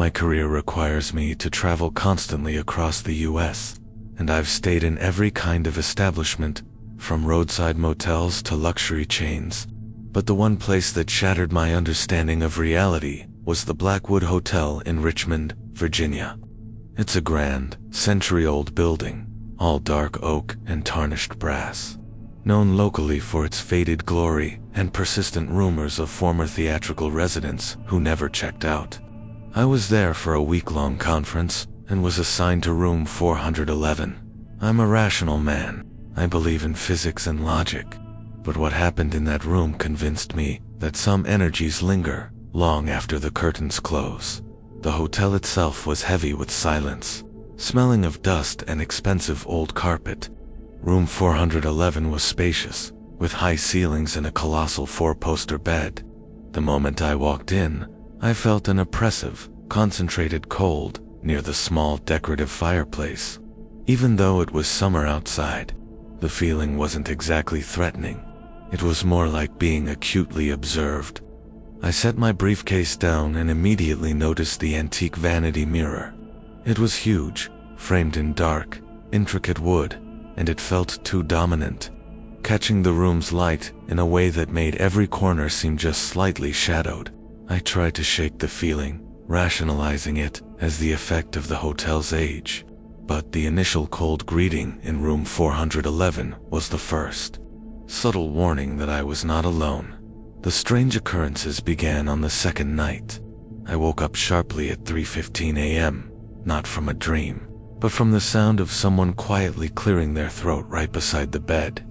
My career requires me to travel constantly across the US, and I've stayed in every kind of establishment, from roadside motels to luxury chains. But the one place that shattered my understanding of reality was the Blackwood Hotel in Richmond, Virginia. It's a grand, century-old building, all dark oak and tarnished brass, known locally for its faded glory and persistent rumors of former theatrical residents who never checked out. I was there for a week-long conference and was assigned to room 411. I'm a rational man. I believe in physics and logic. But what happened in that room convinced me that some energies linger long after the curtains close. The hotel itself was heavy with silence, smelling of dust and expensive old carpet. Room 411 was spacious, with high ceilings and a colossal four-poster bed. The moment I walked in, I felt an oppressive, concentrated cold near the small decorative fireplace. Even though it was summer outside, the feeling wasn't exactly threatening. It was more like being acutely observed. I set my briefcase down and immediately noticed the antique vanity mirror. It was huge, framed in dark, intricate wood, and it felt too dominant, catching the room's light in a way that made every corner seem just slightly shadowed. I tried to shake the feeling, rationalizing it as the effect of the hotel's age. But the initial cold greeting in room 411 was the first subtle warning that I was not alone. The strange occurrences began on the second night. I woke up sharply at 3:15 a.m., not from a dream, but from the sound of someone quietly clearing their throat right beside the bed.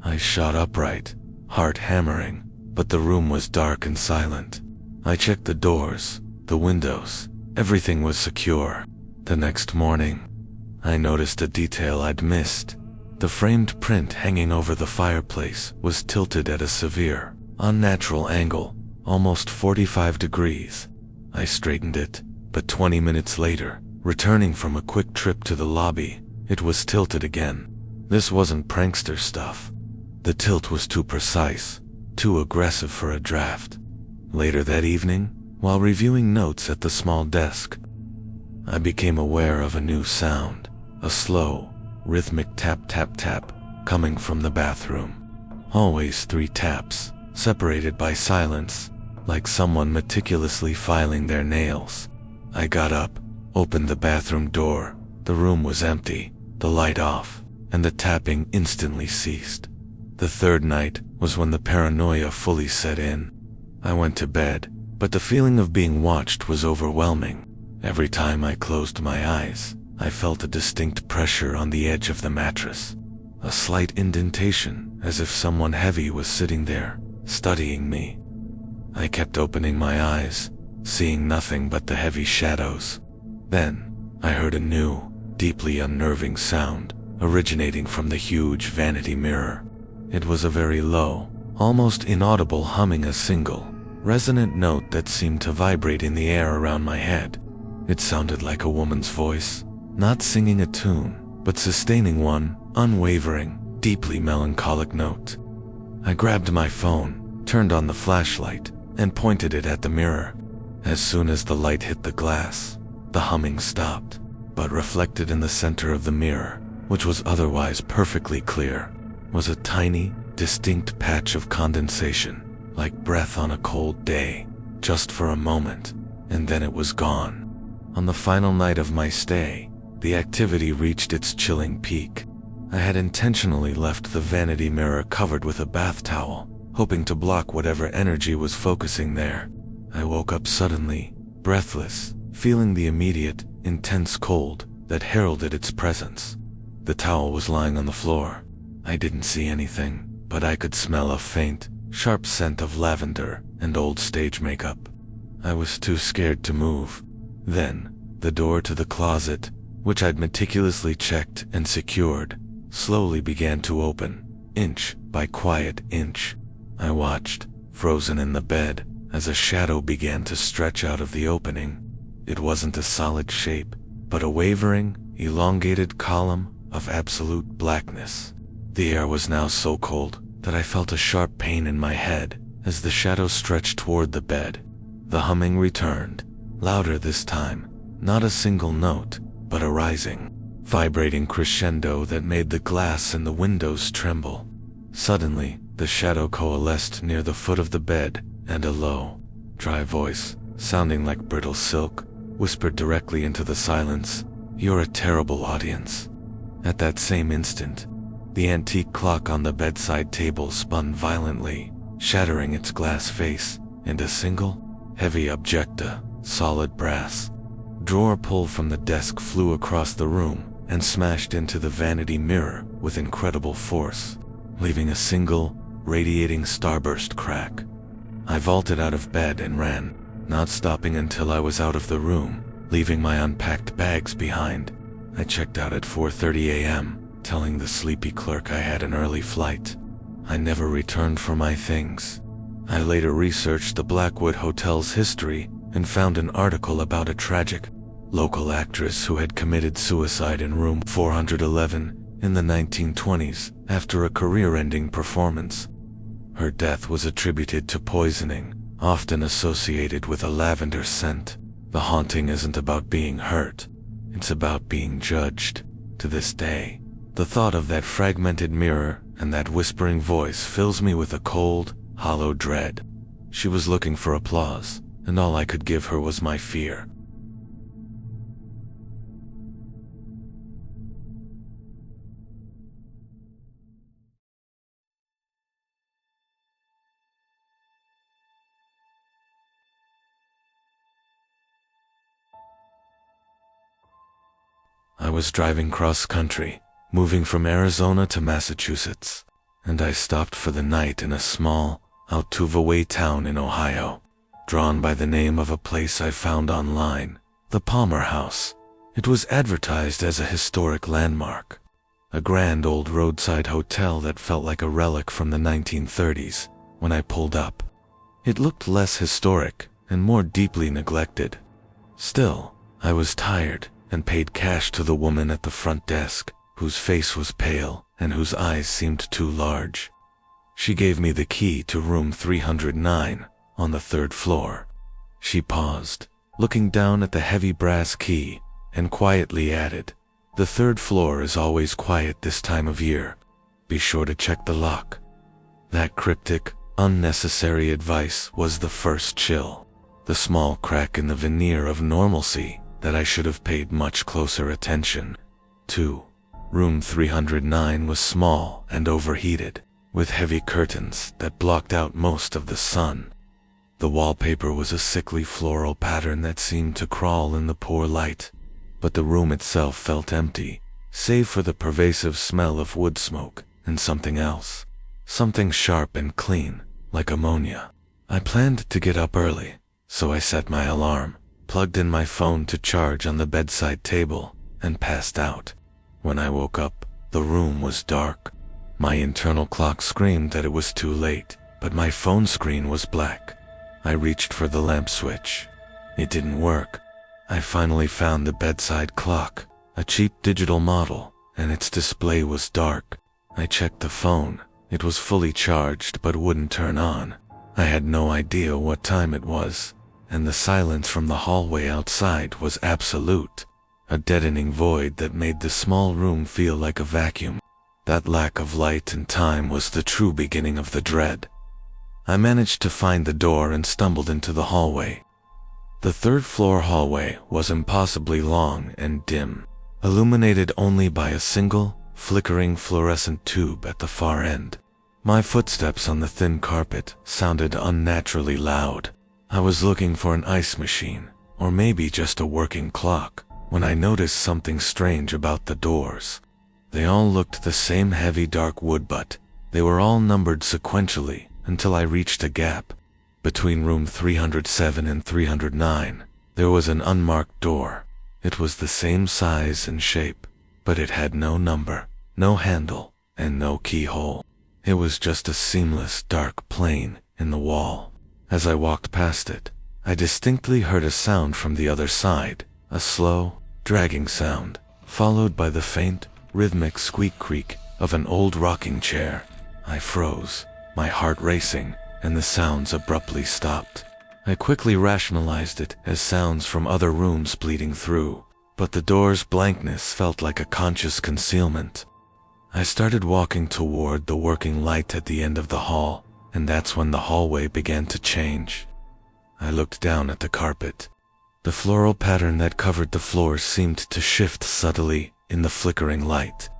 I shot upright, heart hammering, but the room was dark and silent. I checked the doors, the windows, everything was secure. The next morning, I noticed a detail I'd missed. The framed print hanging over the fireplace was tilted at a severe, unnatural angle, almost 45 degrees. I straightened it, but 20 minutes later, returning from a quick trip to the lobby, it was tilted again. This wasn't prankster stuff. The tilt was too precise, too aggressive for a draft. Later that evening, while reviewing notes at the small desk, I became aware of a new sound, a slow, rhythmic tap-tap-tap coming from the bathroom. Always 3 taps, separated by silence, like someone meticulously filing their nails. I got up, opened the bathroom door. The room was empty, the light off, and the tapping instantly ceased. The third night was when the paranoia fully set in. I went to bed, but the feeling of being watched was overwhelming. Every time I closed my eyes, I felt a distinct pressure on the edge of the mattress. A slight indentation, as if someone heavy was sitting there, studying me. I kept opening my eyes, seeing nothing but the heavy shadows. Then, I heard a new, deeply unnerving sound, originating from the huge vanity mirror. It was a very low, almost inaudible humming, a single, resonant note that seemed to vibrate in the air around my head. It sounded like a woman's voice, not singing a tune, but sustaining one unwavering, deeply melancholic note. I grabbed my phone, turned on the flashlight, and pointed it at the mirror. As soon as the light hit the glass, the humming stopped, but reflected in the center of the mirror, which was otherwise perfectly clear, was a tiny, distinct patch of condensation, like breath on a cold day, just for a moment, and then it was gone. On the final night of my stay, the activity reached its chilling peak. I had intentionally left the vanity mirror covered with a bath towel, hoping to block whatever energy was focusing there. I woke up suddenly, breathless, feeling the immediate, intense cold that heralded its presence. The towel was lying on the floor. I didn't see anything, but I could smell a faint, sharp scent of lavender and old stage makeup. I was too scared to move. Then, the door to the closet, which I'd meticulously checked and secured, slowly began to open, inch by quiet inch. I watched, frozen in the bed, as a shadow began to stretch out of the opening. It wasn't a solid shape, but a wavering, elongated column of absolute blackness. The air was now so cold that I felt a sharp pain in my head as the shadow stretched toward the bed. The humming returned, louder this time, not a single note, but a rising, vibrating crescendo that made the glass in the windows tremble. Suddenly, the shadow coalesced near the foot of the bed, and a low, dry voice, sounding like brittle silk, whispered directly into the silence, "You're a terrible audience." At that same instant, the antique clock on the bedside table spun violently, shattering its glass face, and a single, heavy objecta, solid brass, drawer pull from the desk flew across the room and smashed into the vanity mirror with incredible force, leaving a single, radiating starburst crack. I vaulted out of bed and ran, not stopping until I was out of the room, leaving my unpacked bags behind. I checked out at 4:30 a.m., telling the sleepy clerk I had an early flight. I never returned for my things. I later researched the Blackwood Hotel's history and found an article about a tragic, local actress who had committed suicide in room 411 in the 1920s after a career-ending performance. Her death was attributed to poisoning, often associated with a lavender scent. The haunting isn't about being hurt, it's about being judged. To this day, the thought of that fragmented mirror and that whispering voice fills me with a cold, hollow dread. She was looking for applause, and all I could give her was my fear. I was driving cross-country, moving from Arizona to Massachusetts, and I stopped for the night in a small, out-of-the-way town in Ohio, drawn by the name of a place I found online, the Palmer House. It was advertised as a historic landmark, a grand old roadside hotel that felt like a relic from the 1930s. When I pulled up, it looked less historic and more deeply neglected. Still, I was tired and paid cash to the woman at the front desk, whose face was pale and whose eyes seemed too large. She gave me the key to room 309 on the 3rd floor. She paused, looking down at the heavy brass key, and quietly added, "The 3rd floor is always quiet this time of year. Be sure to check the lock." That cryptic, unnecessary advice was the first chill, the small crack in the veneer of normalcy that I should have paid much closer attention to. Room 309 was small and overheated, with heavy curtains that blocked out most of the sun. The wallpaper was a sickly floral pattern that seemed to crawl in the poor light, but the room itself felt empty, save for the pervasive smell of wood smoke and something else, something sharp and clean, like ammonia. I planned to get up early, so I set my alarm, plugged in my phone to charge on the bedside table, and passed out. When I woke up, the room was dark. My internal clock screamed that it was too late, but my phone screen was black. I reached for the lamp switch. It didn't work. I finally found the bedside clock, a cheap digital model, and its display was dark. I checked the phone. It was fully charged but wouldn't turn on. I had no idea what time it was, and the silence from the hallway outside was absolute, a deadening void that made the small room feel like a vacuum. That lack of light and time was the true beginning of the dread. I managed to find the door and stumbled into the hallway. The 3rd floor hallway was impossibly long and dim, illuminated only by a single, flickering fluorescent tube at the far end. My footsteps on the thin carpet sounded unnaturally loud. I was looking for an ice machine, or maybe just a working clock, when I noticed something strange about the doors. They all looked the same heavy dark wood, but they were all numbered sequentially until I reached a gap. Between room 307 and 309, there was an unmarked door. It was the same size and shape, but it had no number, no handle, and no keyhole. It was just a seamless dark plane in the wall. As I walked past it, I distinctly heard a sound from the other side, a slow, dragging sound, followed by the faint, rhythmic squeak creak of an old rocking chair. I froze, my heart racing, and the sounds abruptly stopped. I quickly rationalized it as sounds from other rooms bleeding through, but the door's blankness felt like a conscious concealment. I started walking toward the working light at the end of the hall, and that's when the hallway began to change. I looked down at the carpet. The floral pattern that covered the floors seemed to shift subtly in the flickering light,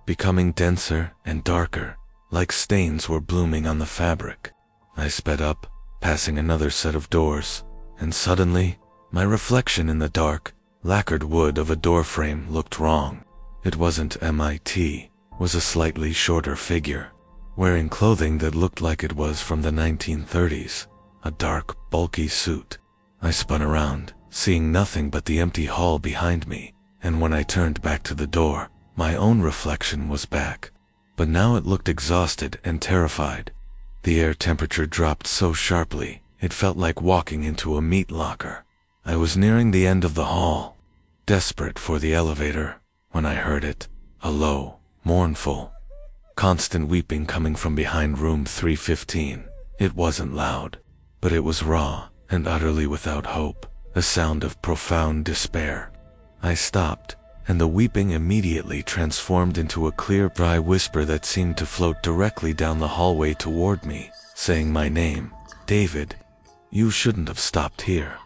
becoming denser and darker, like stains were blooming on the fabric. I sped up, passing another set of doors, and suddenly, my reflection in the dark, lacquered wood of a doorframe looked wrong. It wasn't MIT, was a slightly shorter figure, wearing clothing that looked like it was from the 1930s, a dark, bulky suit. I spun around, seeing nothing but the empty hall behind me, and when I turned back to the door, my own reflection was back. But now it looked exhausted and terrified. The air temperature dropped so sharply, it felt like walking into a meat locker. I was nearing the end of the hall, desperate for the elevator, when I heard it, a low, mournful, constant weeping coming from behind room 315. It wasn't loud, but it was raw and utterly without hope, a sound of profound despair. I stopped, and the weeping immediately transformed into a clear, dry whisper that seemed to float directly down the hallway toward me, saying my name, David. You shouldn't have stopped here.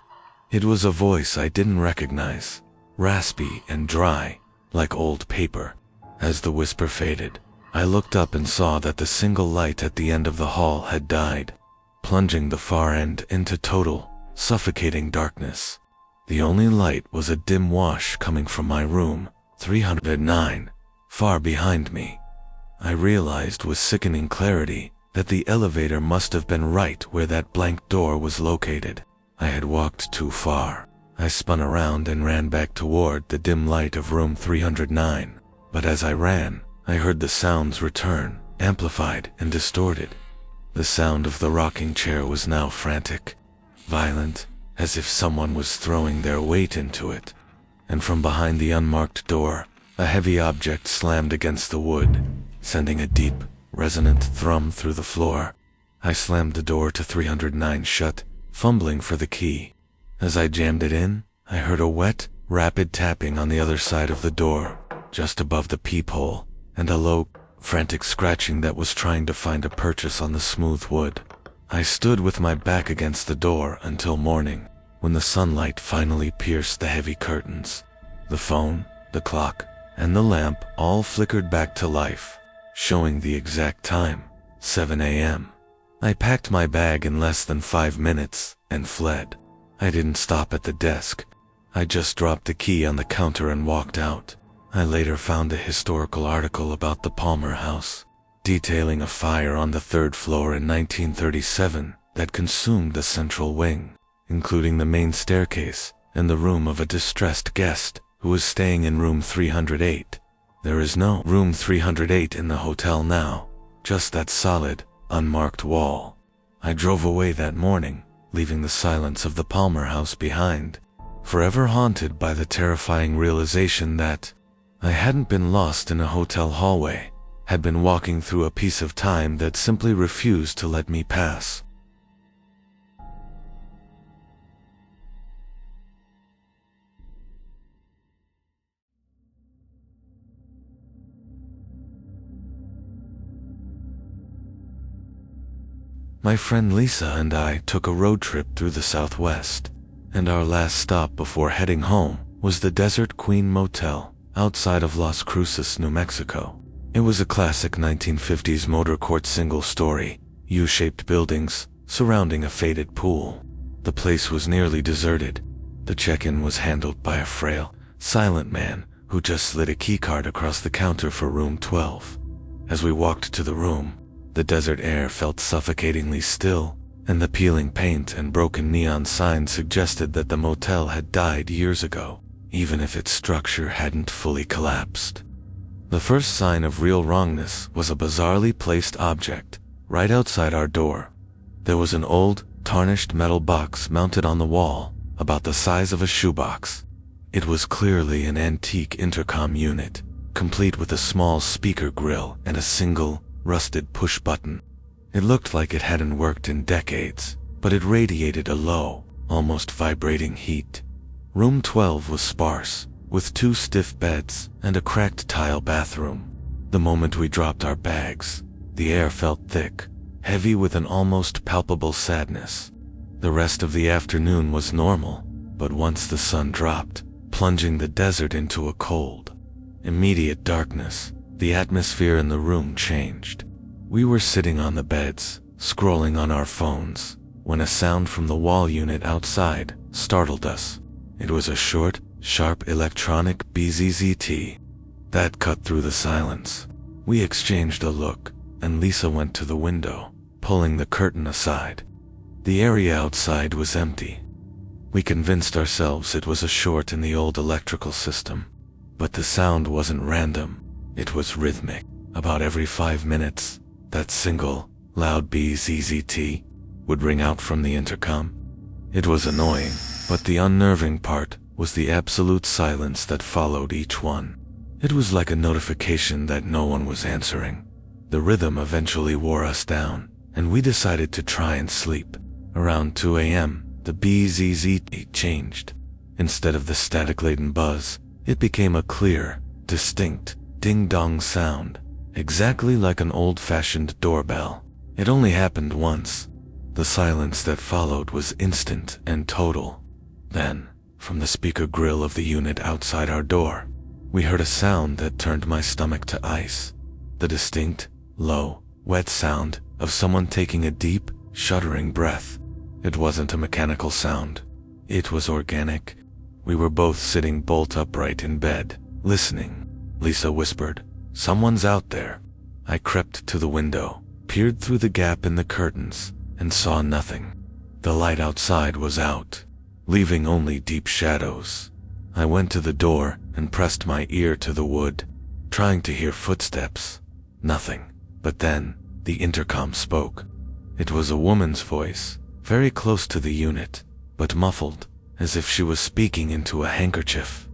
It was a voice I didn't recognize, raspy and dry, like old paper. As the whisper faded, I looked up and saw that the single light at the end of the hall had died, plunging the far end into total, suffocating darkness. The only light was a dim wash coming from my room, 309, far behind me. I realized with sickening clarity that the elevator must have been right where that blank door was located. I had walked too far. I spun around and ran back toward the dim light of room 309. But as I ran, I heard the sounds return, amplified and distorted. The sound of the rocking chair was now frantic, violent, as if someone was throwing their weight into it. And from behind the unmarked door, a heavy object slammed against the wood, sending a deep, resonant thrum through the floor. I slammed the door to 309 shut, fumbling for the key. As I jammed it in, I heard a wet, rapid tapping on the other side of the door, just above the peephole, and a low, frantic scratching that was trying to find a purchase on the smooth wood. I stood with my back against the door until morning, when the sunlight finally pierced the heavy curtains. The phone, the clock, and the lamp all flickered back to life, showing the exact time, 7 a.m. I packed my bag in less than 5 minutes and fled. I didn't stop at the desk. I just dropped the key on the counter and walked out. I later found a historical article about the Palmer House, detailing a fire on the 3rd floor in 1937 that consumed the central wing, including the main staircase and the room of a distressed guest who was staying in room 308. There is no room 308 in the hotel now, just that solid, unmarked wall. I drove away that morning, leaving the silence of the Palmer House behind, forever haunted by the terrifying realization that I hadn't been lost in a hotel hallway, had been walking through a piece of time that simply refused to let me pass. My friend Lisa and I took a road trip through the Southwest, and our last stop before heading home was the Desert Queen Motel outside of Las Cruces, New Mexico. It was a classic 1950s motor court single-story, U-shaped buildings surrounding a faded pool. The place was nearly deserted. The check-in was handled by a frail, silent man who just slid a keycard across the counter for room 12. As we walked to the room, the desert air felt suffocatingly still, and the peeling paint and broken neon signs suggested that the motel had died years ago, even if its structure hadn't fully collapsed. The first sign of real wrongness was a bizarrely placed object right outside our door. There was an old, tarnished metal box mounted on the wall, about the size of a shoebox. It was clearly an antique intercom unit, complete with a small speaker grill and a single, rusted push button. It looked like it hadn't worked in decades, but but it radiated a low, almost vibrating heat. Room 12 was sparse, with 2 stiff beds and a cracked tile bathroom. The moment we dropped our bags, the air felt thick, heavy with an almost palpable sadness. The rest of the afternoon was normal, but once the sun dropped, plunging the desert into a cold, immediate darkness, the atmosphere in the room changed. We were sitting on the beds, scrolling on our phones, when a sound from the wall unit outside startled us. It was a short, sharp electronic bzzzt that cut through the silence. We exchanged a look, and Lisa went to the window, pulling the curtain aside. The area outside was empty. We convinced ourselves it was a short in the old electrical system. But the sound wasn't random, it was rhythmic. About every 5 minutes, that single, loud bzzzt would ring out from the intercom. It was annoying, but the unnerving part was the absolute silence that followed each one. It was like a notification that no one was answering. The rhythm eventually wore us down, and we decided to try and sleep. Around 2 a.m., the bzzzt changed. Instead of the static-laden buzz, it became a clear, distinct, ding-dong sound, exactly like an old-fashioned doorbell. It only happened once. The silence that followed was instant and total. Then, from the speaker grill of the unit outside our door, we heard a sound that turned my stomach to ice. The distinct, low, wet sound of someone taking a deep, shuddering breath. It wasn't a mechanical sound. It was organic. We were both sitting bolt upright in bed, listening. Lisa whispered, "Someone's out there." I crept to the window, peered through the gap in the curtains, and saw nothing. The light outside was out, leaving only deep shadows. I went to the door and pressed my ear to the wood, trying to hear footsteps. Nothing. But then, the intercom spoke. It was a woman's voice, very close to the unit, but muffled, as if she was speaking into a handkerchief.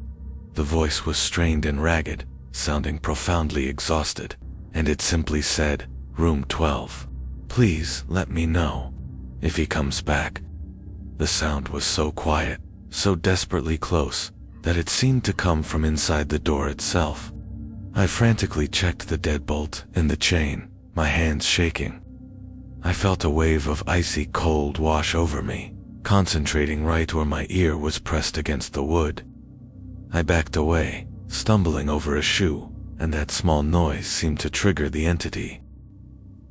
The voice was strained and ragged, sounding profoundly exhausted, and it simply said, "Room 12. Please let me know if he comes back." The sound was so quiet, so desperately close, that it seemed to come from inside the door itself. I frantically checked the deadbolt in the chain, my hands shaking. I felt a wave of icy cold wash over me, concentrating right where my ear was pressed against the wood. I backed away, stumbling over a shoe, and that small noise seemed to trigger the entity.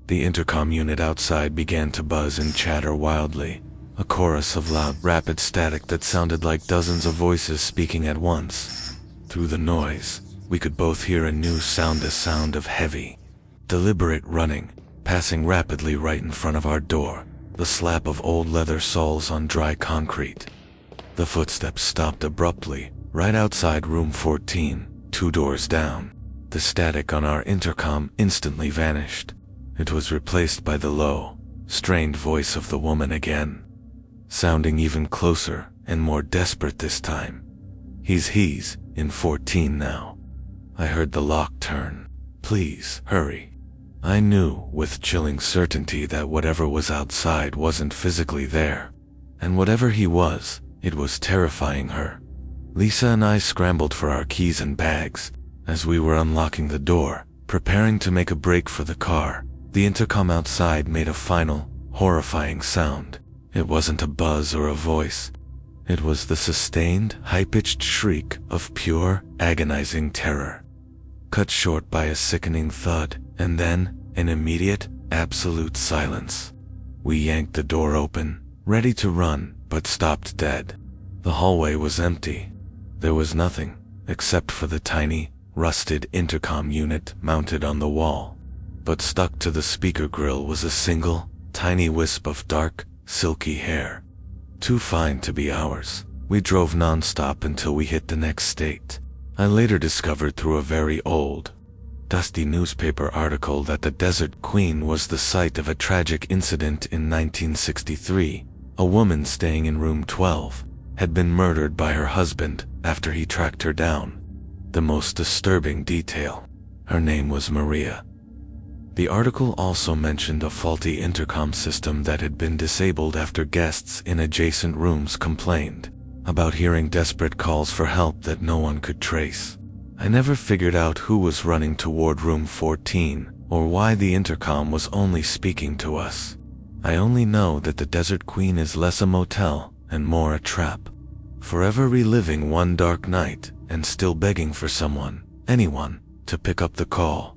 The intercom unit outside began to buzz and chatter wildly, a chorus of loud, rapid static that sounded like dozens of voices speaking at once. Through the noise, we could both hear a new sound, a sound of heavy, deliberate running, passing rapidly right in front of our door, the slap of old leather soles on dry concrete. The footsteps stopped abruptly, right outside room 14, 2 doors down. The static on our intercom instantly vanished. It was replaced by the low, strained voice of the woman again, sounding even closer and more desperate this time. He's in 14 now. I heard the lock turn. "Please, hurry." I knew with chilling certainty that whatever was outside wasn't physically there, and whatever he was, it was terrifying her. Lisa and I scrambled for our keys and bags. As we were unlocking the door, preparing to make a break for the car, the intercom outside made a final, horrifying sound. It wasn't a buzz or a voice. It was the sustained, high-pitched shriek of pure, agonizing terror, cut short by a sickening thud, and then an immediate, absolute silence. We yanked the door open, ready to run, but stopped dead. The hallway was empty. There was nothing, except for the tiny, rusted intercom unit mounted on the wall. But stuck to the speaker grill was a single, tiny wisp of dark, silky hair. Too fine to be ours. We drove non-stop until we hit the next state. I later discovered through a very old, dusty newspaper article that the Desert Queen was the site of a tragic incident in 1963. A woman staying in room 12 had been murdered by her husband after he tracked her down. The most disturbing detail: her name was Maria. The article also mentioned a faulty intercom system that had been disabled after guests in adjacent rooms complained about hearing desperate calls for help that no one could trace. I never figured out who was running toward room 14 or why the intercom was only speaking to us. I only know that the Desert Queen is less a motel and more a trap, forever reliving one dark night and still begging for someone, anyone, to pick up the call.